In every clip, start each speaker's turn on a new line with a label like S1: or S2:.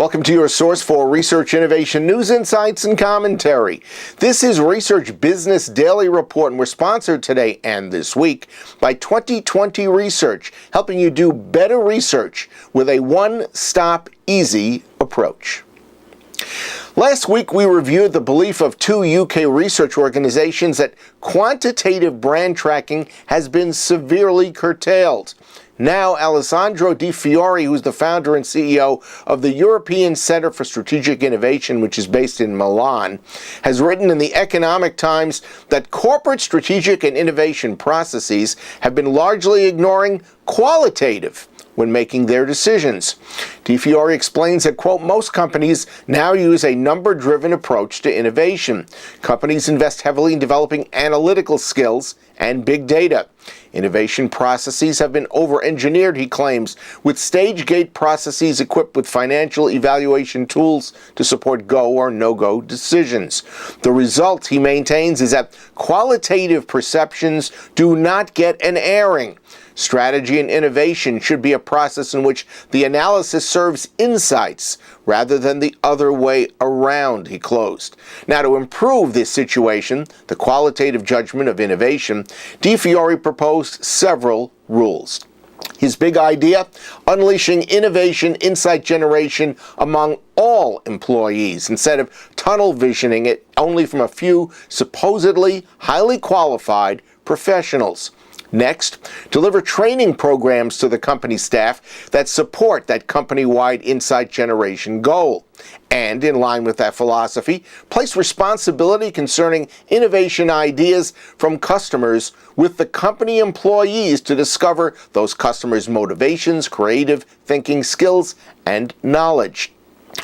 S1: Welcome to your source for research, innovation, news, insights, and commentary. This is Research Business Daily Report, and we're sponsored today and this week by 2020 Research, helping you do better research with a one-stop, easy approach. Last week, we reviewed the belief of two UK research organizations that quantitative brand tracking has been severely curtailed. Now, Alessandro Di Fiore, who's the founder and CEO of the European Center for Strategic Innovation, which is based in Milan, has written in the Economic Times that corporate strategic and innovation processes have been largely ignoring qualitative when making their decisions. Di Fiore explains that, quote, most companies now use a number-driven approach to innovation. Companies invest heavily in developing analytical skills and big data. Innovation processes have been over-engineered, he claims, with stage gate processes equipped with financial evaluation tools to support go or no-go decisions. The result, he maintains, is that qualitative perceptions do not get an airing. Strategy and innovation should be a process in which the analysis serves insights rather than the other way around, he closed. Now, to improve this situation, the qualitative judgment of innovation, Di Fiore proposed several rules. His big idea, unleashing innovation insight generation among all employees instead of tunnel visioning it only from a few supposedly highly qualified professionals. Next, deliver training programs to the company staff that support that company-wide insight generation goal. And, in line with that philosophy, place responsibility concerning innovation ideas from customers with the company employees to discover those customers' motivations, creative thinking skills, and knowledge.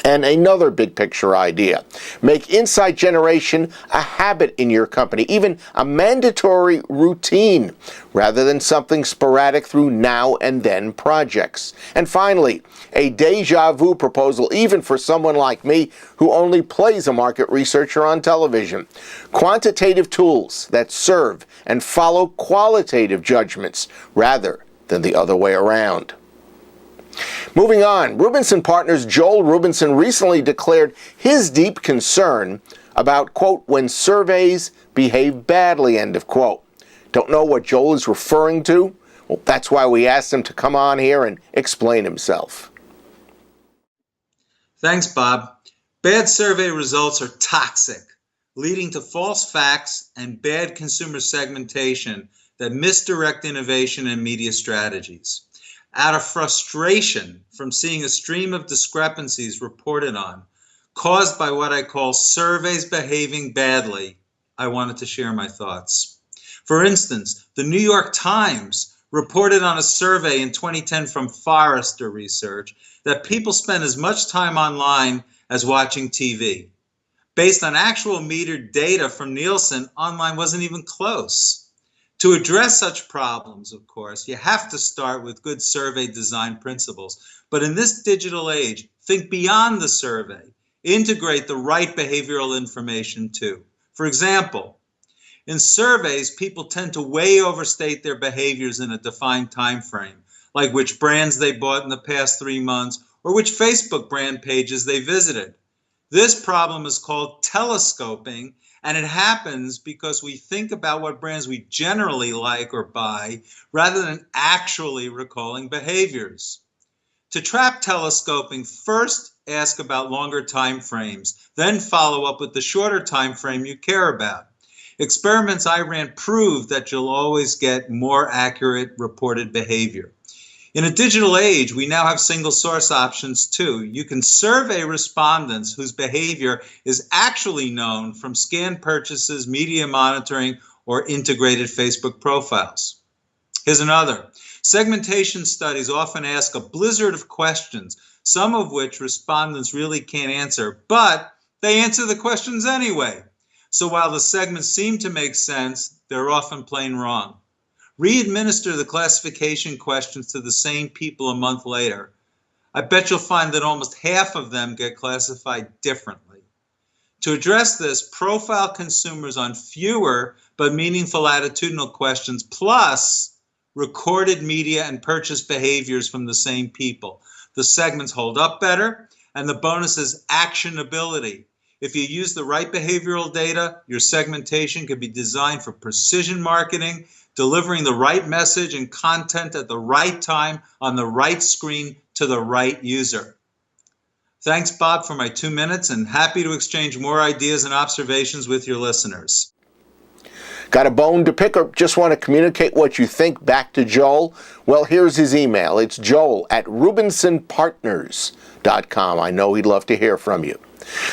S1: And another big picture idea, make insight generation a habit in your company, even a mandatory routine, rather than something sporadic through now and then projects. And finally, a deja vu proposal, even for someone like me who only plays a market researcher on television. Quantitative tools that serve and follow qualitative judgments rather than the other way around. Moving on, Rubinson Partners' Joel Rubinson recently declared his deep concern about, quote, when surveys behave badly, end of quote. Don't know what Joel is referring to? Well, that's why we asked him to come on here and explain himself.
S2: Thanks, Bob. Bad survey results are toxic, leading to false facts and bad consumer segmentation that misdirect innovation and media strategies. Out of frustration from seeing a stream of discrepancies reported on, caused by what I call surveys behaving badly, I wanted to share my thoughts. For instance, the New York Times reported on a survey in 2010 from Forrester Research that people spend as much time online as watching TV. Based on actual metered data from Nielsen, online wasn't even close. To address such problems, of course, you have to start with good survey design principles. But in this digital age, think beyond the survey. Integrate the right behavioral information too. For example, in surveys, people tend to way overstate their behaviors in a defined time frame, like which brands they bought in the past 3 months or which Facebook brand pages they visited. This problem is called telescoping, and it happens because we think about what brands we generally like or buy rather than actually recalling behaviors. To trap telescoping, first ask about longer time frames, then follow up with the shorter time frame you care about. Experiments I ran proved that you'll always get more accurate reported behavior. In a digital age, we now have single source options too. You can survey respondents whose behavior is actually known from scanned purchases, media monitoring, or integrated Facebook profiles. Here's another. Segmentation studies often ask a blizzard of questions, some of which respondents really can't answer, but they answer the questions anyway. So while the segments seem to make sense, they're often plain wrong. Re-administer the classification questions to the same people a month later. I bet you'll find that almost half of them get classified differently. To address this, profile consumers on fewer but meaningful attitudinal questions, plus recorded media and purchase behaviors from the same people. The segments hold up better, And the bonus is actionability. If you use the right behavioral data, your segmentation can be designed for precision marketing, delivering the right message and content at the right time on the right screen to the right user. Thanks, Bob, for my 2 minutes, and happy to exchange more ideas and observations with your listeners.
S1: Got a bone to pick or just want to communicate what you think back to Joel? Well, here's his email. It's joel@rubinsonpartners.com. I know he'd love to hear from you.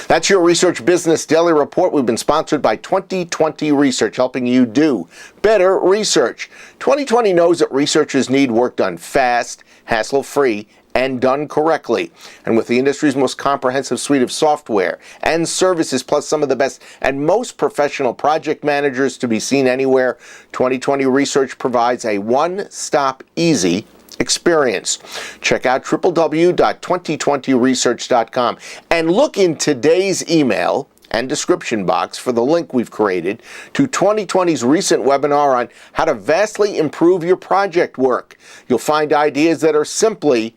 S1: That's your Research Business Daily Report. We've been sponsored by 2020 Research, helping you do better research. 2020 knows that researchers need work done fast, hassle-free, and done correctly. And with the industry's most comprehensive suite of software and services, plus some of the best and most professional project managers to be seen anywhere, 2020 Research provides a one-stop easy experience. Check out www.2020research.com and look in today's email and description box for the link we've created to 2020's recent webinar on how to vastly improve your project work. You'll find ideas that are simply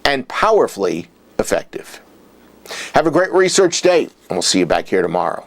S1: and powerfully effective. Have a great research day, and we'll see you back here tomorrow.